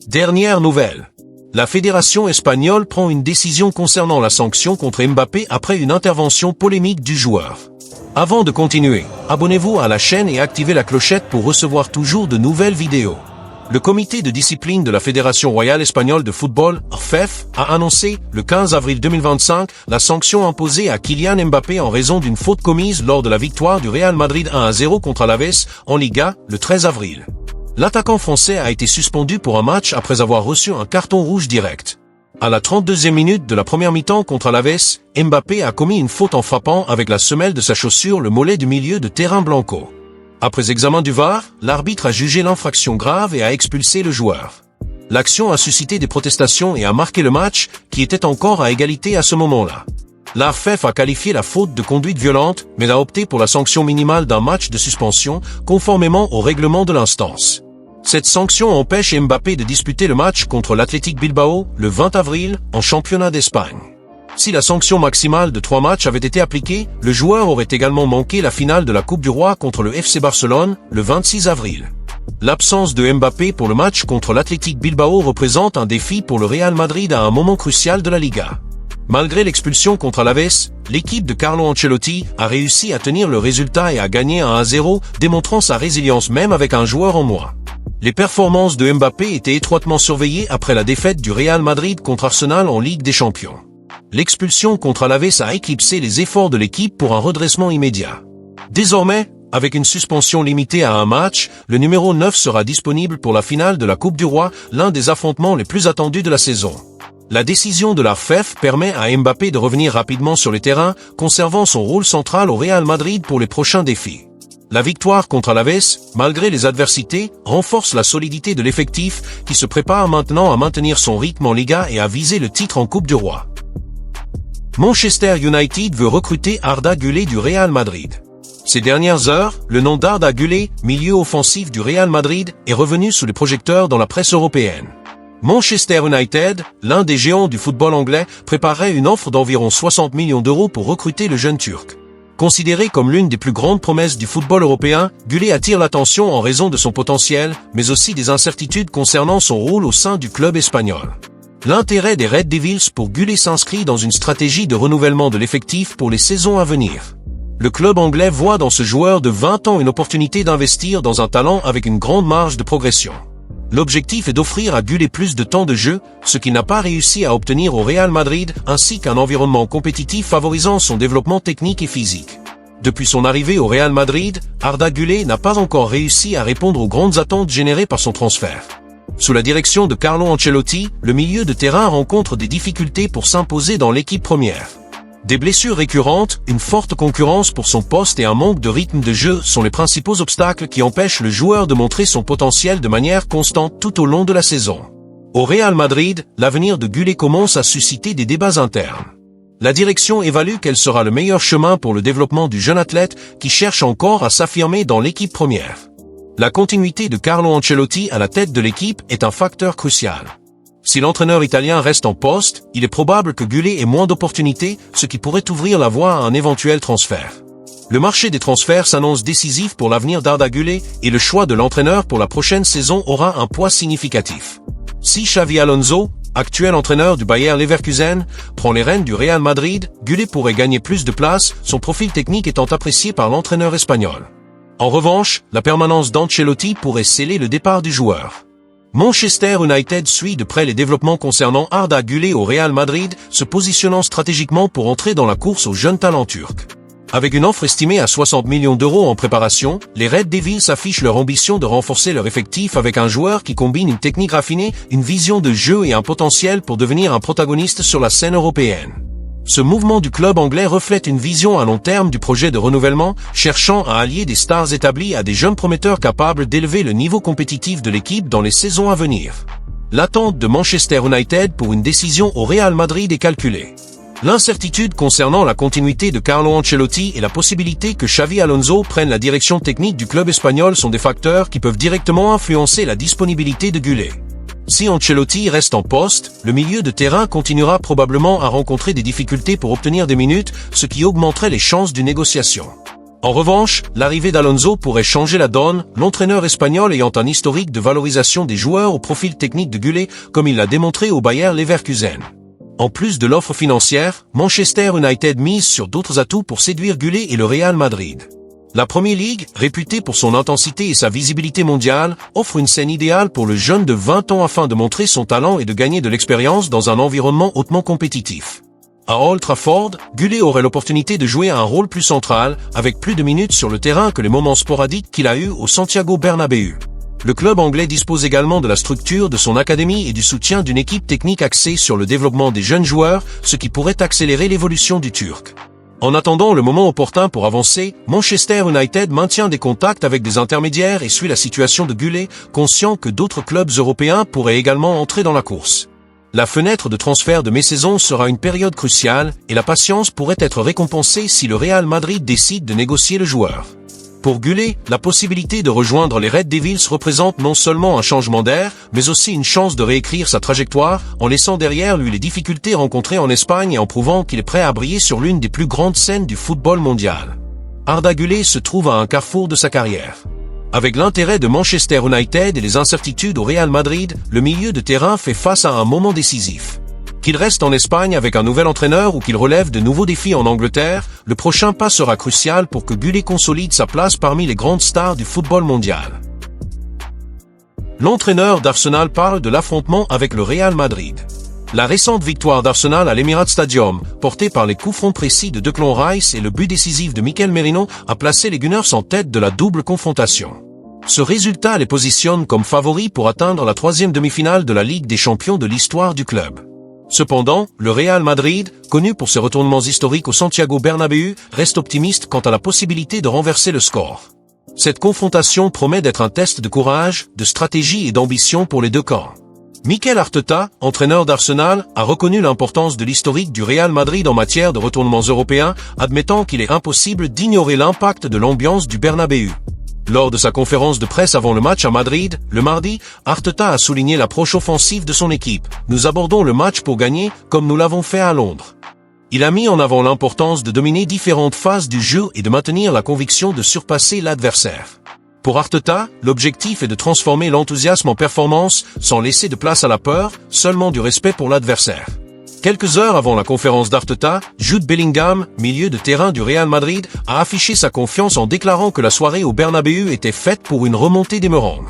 Dernière nouvelle. La fédération espagnole prend une décision concernant la sanction contre Mbappé après une intervention polémique du joueur. Avant de continuer, abonnez-vous à la chaîne et activez la clochette pour recevoir toujours de nouvelles vidéos. Le comité de discipline de la Fédération royale espagnole de football, RFEF, a annoncé, le 15 avril 2025, la sanction imposée à Kylian Mbappé en raison d'une faute commise lors de la victoire du Real Madrid 1-0 contre Alaves, en Liga, le 13 avril. L'attaquant français a été suspendu pour un match après avoir reçu un carton rouge direct. À la 32e minute de la première mi-temps contre Alaves, Mbappé a commis une faute en frappant avec la semelle de sa chaussure le mollet du milieu de terrain blanco. Après examen du VAR, l'arbitre a jugé l'infraction grave et a expulsé le joueur. L'action a suscité des protestations et a marqué le match, qui était encore à égalité à ce moment-là. L'AFF a qualifié la faute de conduite violente, mais a opté pour la sanction minimale d'un match de suspension, conformément au règlement de l'instance. Cette sanction empêche Mbappé de disputer le match contre l'Athletic Bilbao, le 20 avril, en championnat d'Espagne. Si la sanction maximale de 3 matchs avait été appliquée, le joueur aurait également manqué la finale de la Coupe du Roi contre le FC Barcelone, le 26 avril. L'absence de Mbappé pour le match contre l'Athletic Bilbao représente un défi pour le Real Madrid à un moment crucial de la Liga. Malgré l'expulsion contre Alaves, l'équipe de Carlo Ancelotti a réussi à tenir le résultat et à gagner 1-0, démontrant sa résilience même avec un joueur en moins. Les performances de Mbappé étaient étroitement surveillées après la défaite du Real Madrid contre Arsenal en Ligue des Champions. L'expulsion contre Alaves a éclipsé les efforts de l'équipe pour un redressement immédiat. Désormais, avec une suspension limitée à un match, le numéro 9 sera disponible pour la finale de la Coupe du Roi, l'un des affrontements les plus attendus de la saison. La décision de la RFEF permet à Mbappé de revenir rapidement sur les terrains, conservant son rôle central au Real Madrid pour les prochains défis. La victoire contre Alaves, malgré les adversités, renforce la solidité de l'effectif, qui se prépare maintenant à maintenir son rythme en Liga et à viser le titre en Coupe du Roi. Manchester United veut recruter Arda Güler du Real Madrid. Ces dernières heures, le nom d'Arda Güler, milieu offensif du Real Madrid, est revenu sous les projecteurs dans la presse européenne. Manchester United, l'un des géants du football anglais, préparait une offre d'environ 60 millions d'euros pour recruter le jeune Turc. Considéré comme l'une des plus grandes promesses du football européen, Güler attire l'attention en raison de son potentiel, mais aussi des incertitudes concernant son rôle au sein du club espagnol. L'intérêt des Red Devils pour Güler s'inscrit dans une stratégie de renouvellement de l'effectif pour les saisons à venir. Le club anglais voit dans ce joueur de 20 ans une opportunité d'investir dans un talent avec une grande marge de progression. L'objectif est d'offrir à Güler plus de temps de jeu, ce qu'il n'a pas réussi à obtenir au Real Madrid, ainsi qu'un environnement compétitif favorisant son développement technique et physique. Depuis son arrivée au Real Madrid, Arda Güler n'a pas encore réussi à répondre aux grandes attentes générées par son transfert. Sous la direction de Carlo Ancelotti, le milieu de terrain rencontre des difficultés pour s'imposer dans l'équipe première. Des blessures récurrentes, une forte concurrence pour son poste et un manque de rythme de jeu sont les principaux obstacles qui empêchent le joueur de montrer son potentiel de manière constante tout au long de la saison. Au Real Madrid, l'avenir de Güler commence à susciter des débats internes. La direction évalue quel sera le meilleur chemin pour le développement du jeune athlète qui cherche encore à s'affirmer dans l'équipe première. La continuité de Carlo Ancelotti à la tête de l'équipe est un facteur crucial. Si l'entraîneur italien reste en poste, il est probable que Güler ait moins d'opportunités, ce qui pourrait ouvrir la voie à un éventuel transfert. Le marché des transferts s'annonce décisif pour l'avenir d'Arda Güler et le choix de l'entraîneur pour la prochaine saison aura un poids significatif. Si Xavi Alonso, actuel entraîneur du Bayer Leverkusen, prend les rênes du Real Madrid, Güler pourrait gagner plus de place, son profil technique étant apprécié par l'entraîneur espagnol. En revanche, la permanence d'Ancelotti pourrait sceller le départ du joueur. Manchester United suit de près les développements concernant Arda Güler au Real Madrid, se positionnant stratégiquement pour entrer dans la course aux jeunes talents turcs. Avec une offre estimée à 60 millions d'euros en préparation, les Red Devils affichent leur ambition de renforcer leur effectif avec un joueur qui combine une technique raffinée, une vision de jeu et un potentiel pour devenir un protagoniste sur la scène européenne. Ce mouvement du club anglais reflète une vision à long terme du projet de renouvellement, cherchant à allier des stars établies à des jeunes prometteurs capables d'élever le niveau compétitif de l'équipe dans les saisons à venir. L'attente de Manchester United pour une décision au Real Madrid est calculée. L'incertitude concernant la continuité de Carlo Ancelotti et la possibilité que Xavi Alonso prenne la direction technique du club espagnol sont des facteurs qui peuvent directement influencer la disponibilité de Güler. Si Ancelotti reste en poste, le milieu de terrain continuera probablement à rencontrer des difficultés pour obtenir des minutes, ce qui augmenterait les chances d'une négociation. En revanche, l'arrivée d'Alonso pourrait changer la donne, l'entraîneur espagnol ayant un historique de valorisation des joueurs au profil technique de Gullit, comme il l'a démontré au Bayer Leverkusen. En plus de l'offre financière, Manchester United mise sur d'autres atouts pour séduire Gullit et le Real Madrid. La Premier League, réputée pour son intensité et sa visibilité mondiale, offre une scène idéale pour le jeune de 20 ans afin de montrer son talent et de gagner de l'expérience dans un environnement hautement compétitif. À Old Trafford, Gullit aurait l'opportunité de jouer un rôle plus central, avec plus de minutes sur le terrain que les moments sporadiques qu'il a eus au Santiago Bernabéu. Le club anglais dispose également de la structure de son académie et du soutien d'une équipe technique axée sur le développement des jeunes joueurs, ce qui pourrait accélérer l'évolution du Turc. En attendant le moment opportun pour avancer, Manchester United maintient des contacts avec des intermédiaires et suit la situation de Gullit, conscient que d'autres clubs européens pourraient également entrer dans la course. La fenêtre de transfert de mi-saison sera une période cruciale et la patience pourrait être récompensée si le Real Madrid décide de négocier le joueur. Pour Gullit, la possibilité de rejoindre les Red Devils représente non seulement un changement d'air, mais aussi une chance de réécrire sa trajectoire en laissant derrière lui les difficultés rencontrées en Espagne et en prouvant qu'il est prêt à briller sur l'une des plus grandes scènes du football mondial. Arda Güler se trouve à un carrefour de sa carrière. Avec l'intérêt de Manchester United et les incertitudes au Real Madrid, le milieu de terrain fait face à un moment décisif. Qu'il reste en Espagne avec un nouvel entraîneur ou qu'il relève de nouveaux défis en Angleterre, le prochain pas sera crucial pour que Gullit consolide sa place parmi les grandes stars du football mondial. L'entraîneur d'Arsenal parle de l'affrontement avec le Real Madrid. La récente victoire d'Arsenal à l'Emirates Stadium, portée par les coups francs précis de Declan Rice et le but décisif de Mikel Merino, a placé les Gunners en tête de la double confrontation. Ce résultat les positionne comme favoris pour atteindre la 3e demi-finale de la Ligue des Champions de l'histoire du club. Cependant, le Real Madrid, connu pour ses retournements historiques au Santiago Bernabéu, reste optimiste quant à la possibilité de renverser le score. Cette confrontation promet d'être un test de courage, de stratégie et d'ambition pour les deux camps. Mikel Arteta, entraîneur d'Arsenal, a reconnu l'importance de l'historique du Real Madrid en matière de retournements européens, admettant qu'il est impossible d'ignorer l'impact de l'ambiance du Bernabéu. Lors de sa conférence de presse avant le match à Madrid, le mardi, Arteta a souligné l'approche offensive de son équipe. Nous abordons le match pour gagner, comme nous l'avons fait à Londres. Il a mis en avant l'importance de dominer différentes phases du jeu et de maintenir la conviction de surpasser l'adversaire. Pour Arteta, l'objectif est de transformer l'enthousiasme en performance, sans laisser de place à la peur, seulement du respect pour l'adversaire. Quelques heures avant la conférence d'Arteta, Jude Bellingham, milieu de terrain du Real Madrid, a affiché sa confiance en déclarant que la soirée au Bernabéu était faite pour une remontée des Merengues.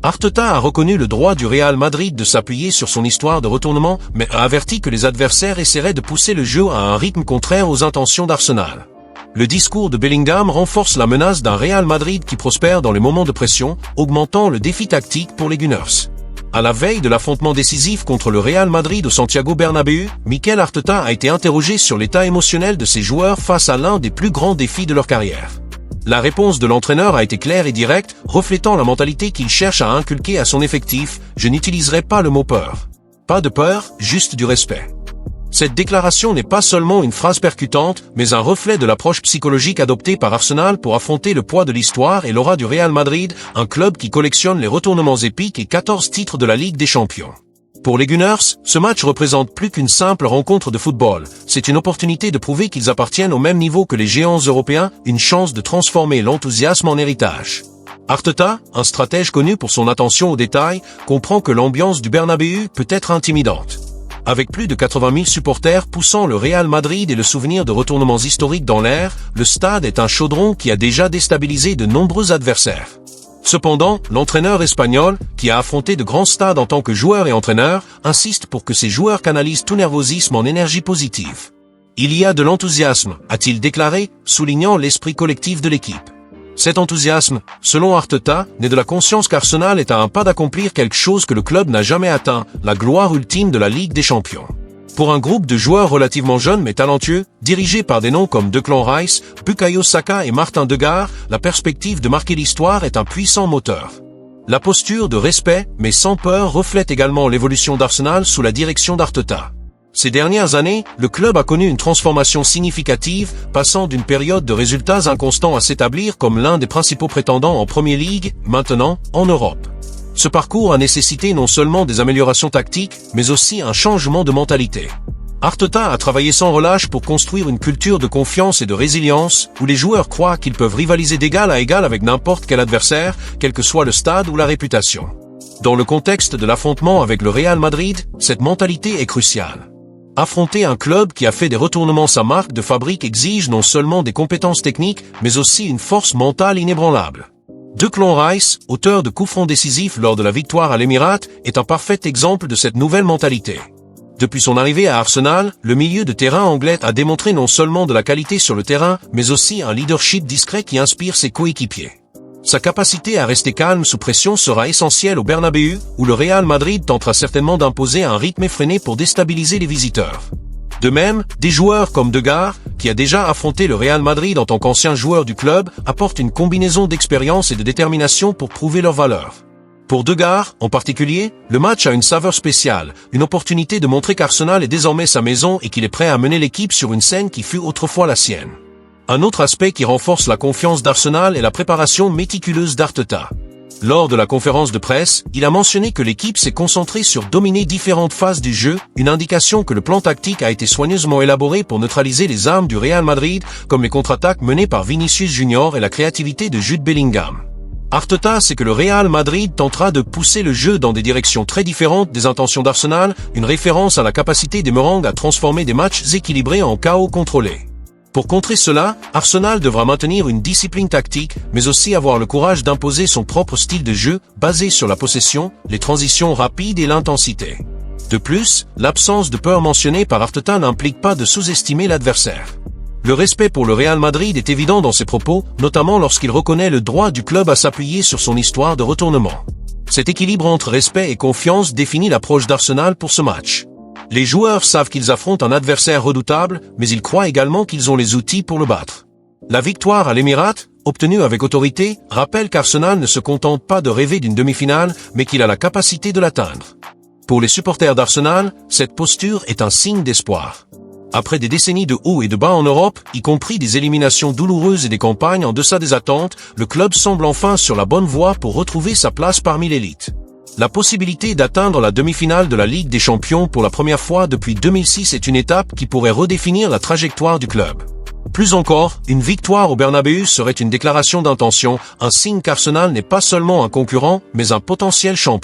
Arteta a reconnu le droit du Real Madrid de s'appuyer sur son histoire de retournement, mais a averti que les adversaires essaieraient de pousser le jeu à un rythme contraire aux intentions d'Arsenal. Le discours de Bellingham renforce la menace d'un Real Madrid qui prospère dans les moments de pression, augmentant le défi tactique pour les Gunners. À la veille de l'affrontement décisif contre le Real Madrid au Santiago Bernabéu, Mikel Arteta a été interrogé sur l'état émotionnel de ses joueurs face à l'un des plus grands défis de leur carrière. La réponse de l'entraîneur a été claire et directe, reflétant la mentalité qu'il cherche à inculquer à son effectif. Je n'utiliserai pas le mot peur. Pas de peur, juste du respect. Cette déclaration n'est pas seulement une phrase percutante, mais un reflet de l'approche psychologique adoptée par Arsenal pour affronter le poids de l'histoire et l'aura du Real Madrid, un club qui collectionne les retournements épiques et 14 titres de la Ligue des Champions. Pour les Gunners, ce match représente plus qu'une simple rencontre de football. C'est une opportunité de prouver qu'ils appartiennent au même niveau que les géants européens, une chance de transformer l'enthousiasme en héritage. Arteta, un stratège connu pour son attention aux détails, comprend que l'ambiance du Bernabéu peut être intimidante. Avec plus de 80 000 supporters poussant le Real Madrid et le souvenir de retournements historiques dans l'air, le stade est un chaudron qui a déjà déstabilisé de nombreux adversaires. Cependant, l'entraîneur espagnol, qui a affronté de grands stades en tant que joueur et entraîneur, insiste pour que ses joueurs canalisent tout nervosisme en énergie positive. Il y a de l'enthousiasme, a-t-il déclaré, soulignant l'esprit collectif de l'équipe. Cet enthousiasme, selon Arteta, naît de la conscience qu'Arsenal est à un pas d'accomplir quelque chose que le club n'a jamais atteint, la gloire ultime de la Ligue des Champions. Pour un groupe de joueurs relativement jeunes mais talentueux, dirigés par des noms comme Declan Rice, Bukayo Saka et Martin Degar, la perspective de marquer l'histoire est un puissant moteur. La posture de respect, mais sans peur, reflète également l'évolution d'Arsenal sous la direction d'Arteta. Ces dernières années, le club a connu une transformation significative, passant d'une période de résultats inconstants à s'établir comme l'un des principaux prétendants en Premier League, maintenant en Europe. Ce parcours a nécessité non seulement des améliorations tactiques, mais aussi un changement de mentalité. Arteta a travaillé sans relâche pour construire une culture de confiance et de résilience, où les joueurs croient qu'ils peuvent rivaliser d'égal à égal avec n'importe quel adversaire, quel que soit le stade ou la réputation. Dans le contexte de l'affrontement avec le Real Madrid, cette mentalité est cruciale. Affronter un club qui a fait des retournements sa marque de fabrique exige non seulement des compétences techniques, mais aussi une force mentale inébranlable. Declan Rice, auteur de coups francs décisifs lors de la victoire à l'Émirat, est un parfait exemple de cette nouvelle mentalité. Depuis son arrivée à Arsenal, le milieu de terrain anglais a démontré non seulement de la qualité sur le terrain, mais aussi un leadership discret qui inspire ses coéquipiers. Sa capacité à rester calme sous pression sera essentielle au Bernabéu, où le Real Madrid tentera certainement d'imposer un rythme effréné pour déstabiliser les visiteurs. De même, des joueurs comme De Gea, qui a déjà affronté le Real Madrid en tant qu'ancien joueur du club, apportent une combinaison d'expérience et de détermination pour prouver leur valeur. Pour De Gea, en particulier, le match a une saveur spéciale, une opportunité de montrer qu'Arsenal est désormais sa maison et qu'il est prêt à mener l'équipe sur une scène qui fut autrefois la sienne. Un autre aspect qui renforce la confiance d'Arsenal est la préparation méticuleuse d'Arteta. Lors de la conférence de presse, il a mentionné que l'équipe s'est concentrée sur dominer différentes phases du jeu, une indication que le plan tactique a été soigneusement élaboré pour neutraliser les armes du Real Madrid, comme les contre-attaques menées par Vinicius Junior et la créativité de Jude Bellingham. Arteta sait que le Real Madrid tentera de pousser le jeu dans des directions très différentes des intentions d'Arsenal, une référence à la capacité des Merengues à transformer des matchs équilibrés en chaos contrôlé. Pour contrer cela, Arsenal devra maintenir une discipline tactique, mais aussi avoir le courage d'imposer son propre style de jeu, basé sur la possession, les transitions rapides et l'intensité. De plus, l'absence de peur mentionnée par Arteta n'implique pas de sous-estimer l'adversaire. Le respect pour le Real Madrid est évident dans ses propos, notamment lorsqu'il reconnaît le droit du club à s'appuyer sur son histoire de retournement. Cet équilibre entre respect et confiance définit l'approche d'Arsenal pour ce match. Les joueurs savent qu'ils affrontent un adversaire redoutable, mais ils croient également qu'ils ont les outils pour le battre. La victoire à l'Émirat, obtenue avec autorité, rappelle qu'Arsenal ne se contente pas de rêver d'une demi-finale, mais qu'il a la capacité de l'atteindre. Pour les supporters d'Arsenal, cette posture est un signe d'espoir. Après des décennies de hauts et de bas en Europe, y compris des éliminations douloureuses et des campagnes en deçà des attentes, le club semble enfin sur la bonne voie pour retrouver sa place parmi l'élite. La possibilité d'atteindre la demi-finale de la Ligue des Champions pour la première fois depuis 2006 est une étape qui pourrait redéfinir la trajectoire du club. Plus encore, une victoire au Bernabéu serait une déclaration d'intention, un signe qu'Arsenal n'est pas seulement un concurrent, mais un potentiel champion.